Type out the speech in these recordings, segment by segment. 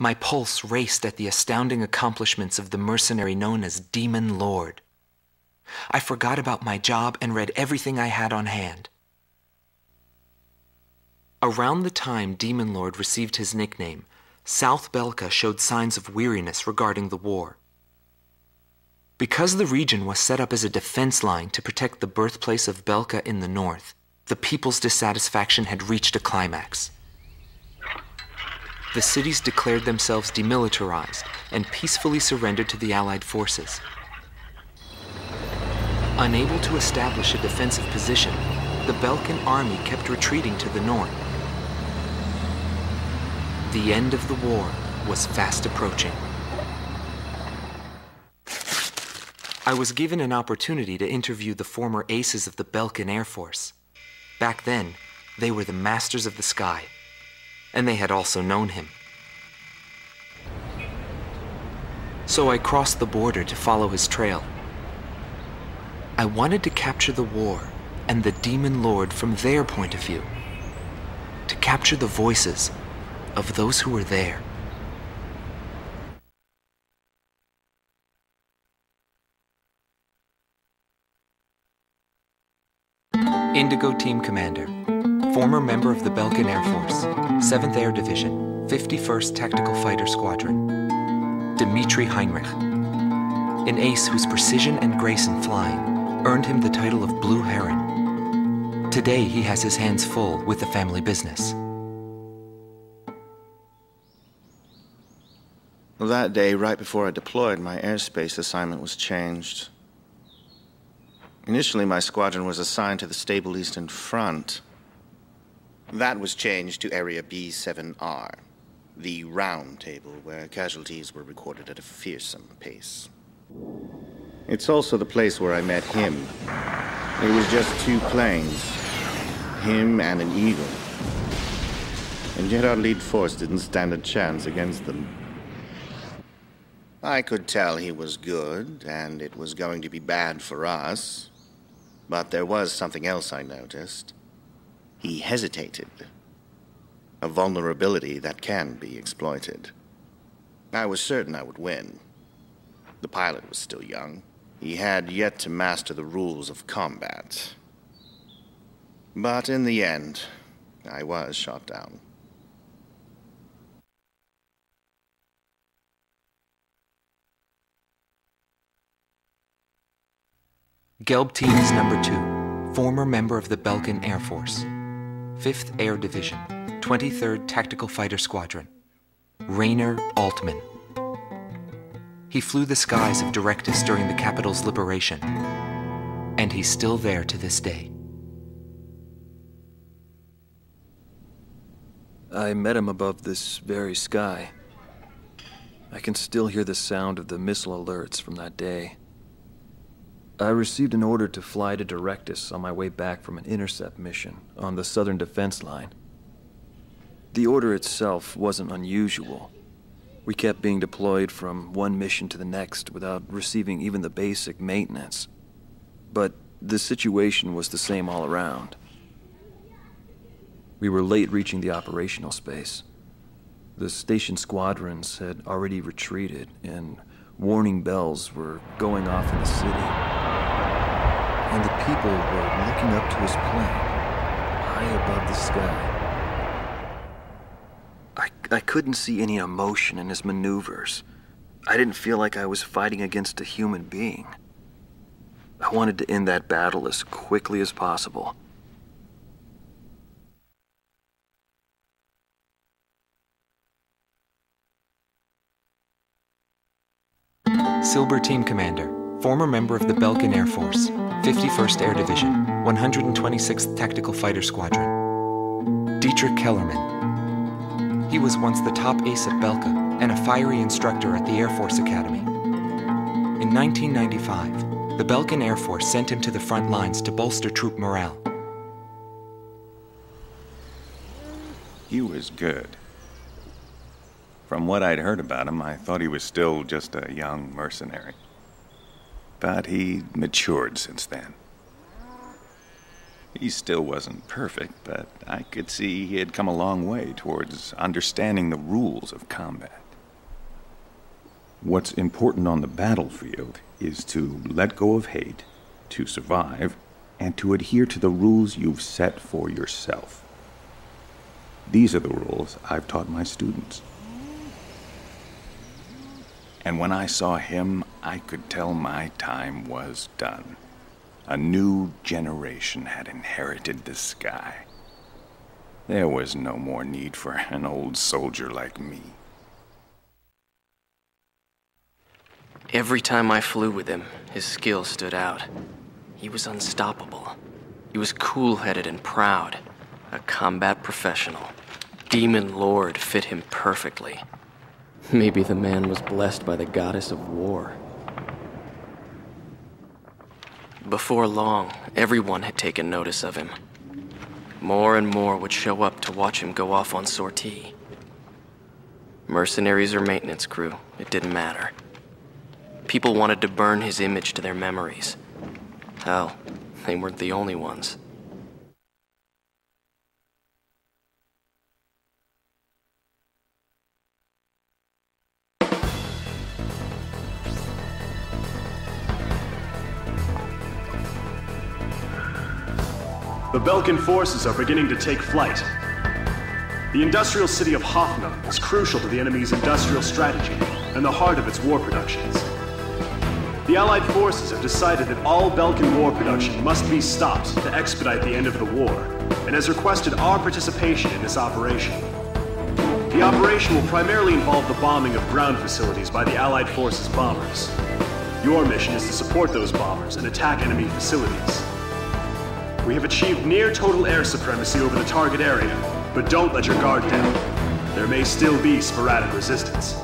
My pulse raced at the astounding accomplishments of the mercenary known as Demon Lord. I forgot about my job and read everything I had on hand. Around the time Demon Lord received his nickname, South Belka showed signs of weariness regarding the war. Because the region was set up as a defense line to protect the birthplace of Belka in the north, the people's dissatisfaction had reached a climax. The cities declared themselves demilitarized and peacefully surrendered to the Allied forces. Unable to establish a defensive position, the Belkan army kept retreating to the north. The end of the war was fast approaching. I was given an opportunity to interview the former aces of the Belkan Air Force. Back then, they were the masters of the sky, and they had also known him. So I crossed the border to follow his trail. I wanted to capture the war and the Demon Lord from their point of view, to capture the voices of those who were there. Indigo Team Commander, former member of the Belkan Air Force, 7th Air Division, 51st Tactical Fighter Squadron, Dmitri Heinrich, an ace whose precision and grace in flying earned him the title of Blue Heron. Today he has his hands full with the family business. Well, that day, right before I deployed, my airspace assignment was changed. Initially, my squadron was assigned to the stable Eastern Front. That was changed to Area B7R, the round table where casualties were recorded at a fearsome pace. It's also the place where I met him. It was just 2 planes, him and an Eagle. And yet our lead force didn't stand a chance against them. I could tell he was good, and it was going to be bad for us. But there was something else I noticed. He hesitated. A vulnerability that can be exploited. I was certain I would win. The pilot was still young. He had yet to master the rules of combat. But in the end, I was shot down. Gelb Team is number 2, former member of the Belkan Air Force, 5th Air Division, 23rd Tactical Fighter Squadron, Rainer Altman. He flew the skies of Directus during the capital's liberation, and he's still there to this day. I met him above this very sky. I can still hear the sound of the missile alerts from that day. I received an order to fly to Directus on my way back from an intercept mission on the southern defense line. The order itself wasn't unusual. We kept being deployed from one mission to the next without receiving even the basic maintenance. But the situation was the same all around. We were late reaching the operational space. The station squadrons had already retreated, and warning bells were going off in the city. And the people were looking up to his plane, high above the sky. I couldn't see any emotion in his maneuvers. I didn't feel like I was fighting against a human being. I wanted to end that battle as quickly as possible. Silber Team Commander, former member of the Belkan Air Force, 51st Air Division, 126th Tactical Fighter Squadron, Dietrich Kellerman. He was once the top ace at Belka and a fiery instructor at the Air Force Academy. In 1995, the Belkan Air Force sent him to the front lines to bolster troop morale. He was good. From what I'd heard about him, I thought he was still just a young mercenary. But he matured since then. He still wasn't perfect, but I could see he had come a long way towards understanding the rules of combat. What's important on the battlefield is to let go of hate, to survive, and to adhere to the rules you've set for yourself. These are the rules I've taught my students. And when I saw him, I could tell my time was done. A new generation had inherited the sky. There was no more need for an old soldier like me. Every time I flew with him, his skill stood out. He was unstoppable. He was cool-headed and proud. A combat professional. Demon Lord fit him perfectly. Maybe the man was blessed by the goddess of war. Before long, everyone had taken notice of him. More and more would show up to watch him go off on sortie. Mercenaries or maintenance crew, it didn't matter. People wanted to burn his image to their memories. Hell, they weren't the only ones. The Belkan forces are beginning to take flight. The industrial city of Hoffman is crucial to the enemy's industrial strategy and the heart of its war productions. The Allied forces have decided that all Belkan war production must be stopped to expedite the end of the war, and has requested our participation in this operation. The operation will primarily involve the bombing of ground facilities by the Allied forces' bombers. Your mission is to support those bombers and attack enemy facilities. We have achieved near total air supremacy over the target area, but don't let your guard down. There may still be sporadic resistance.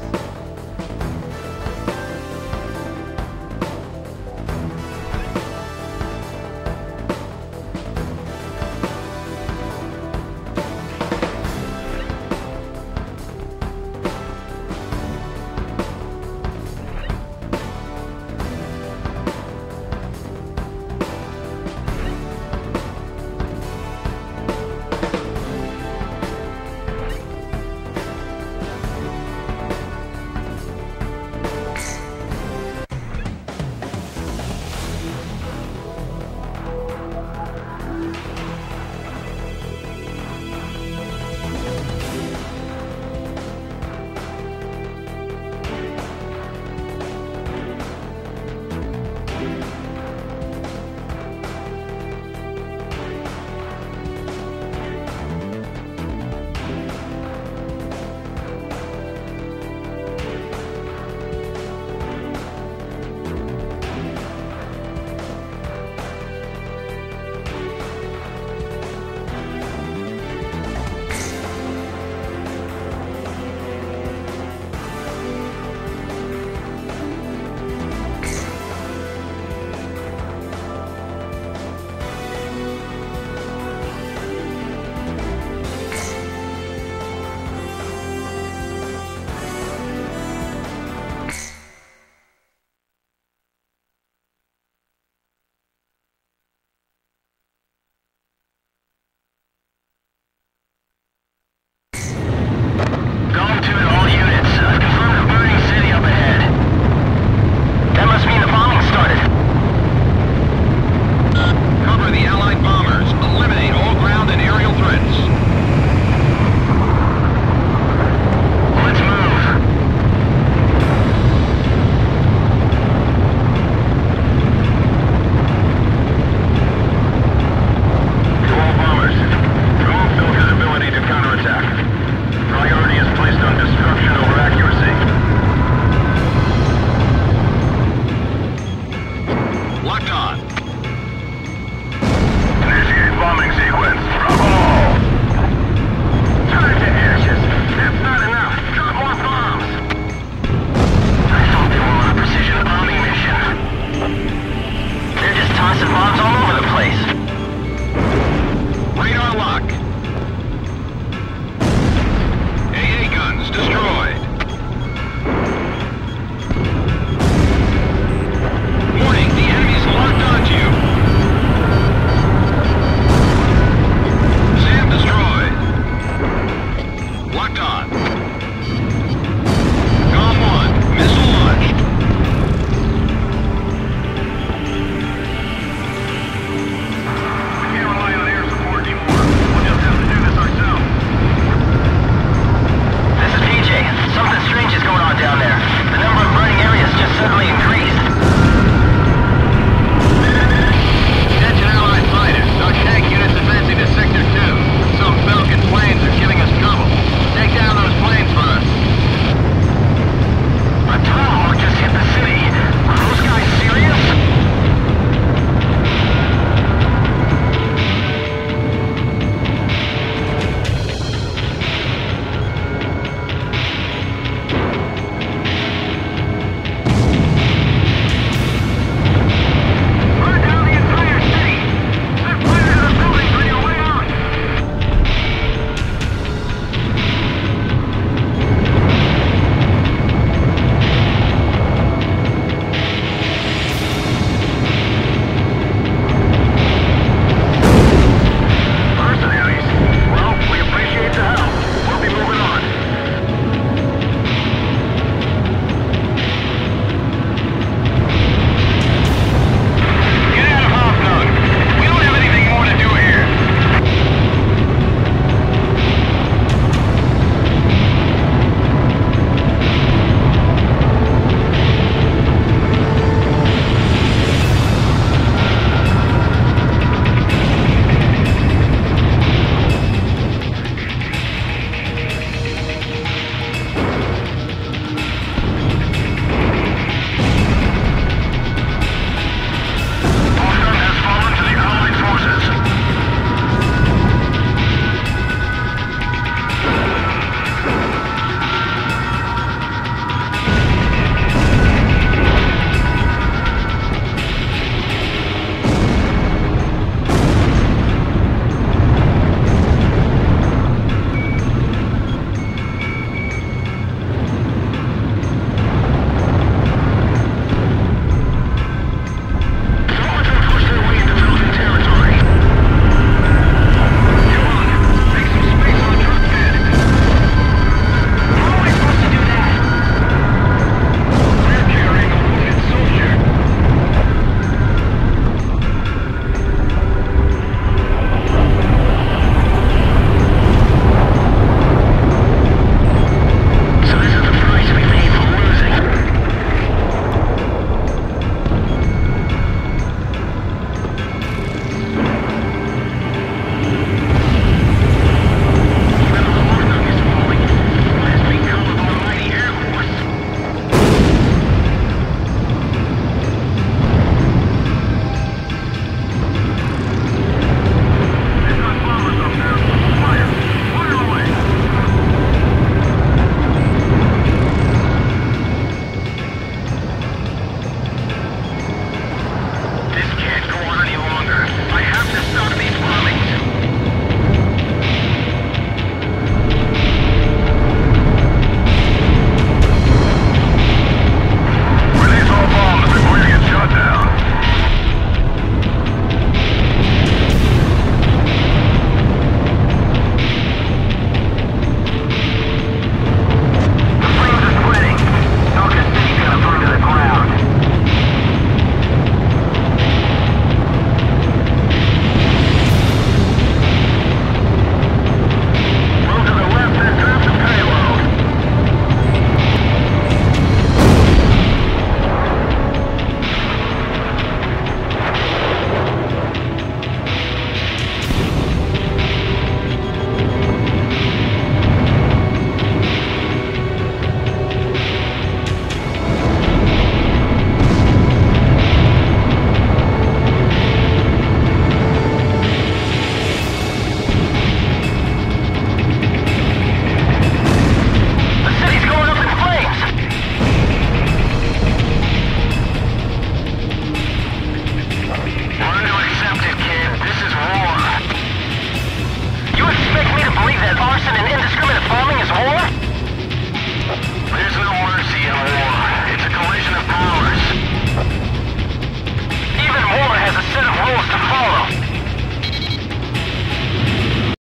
excrement farming is war?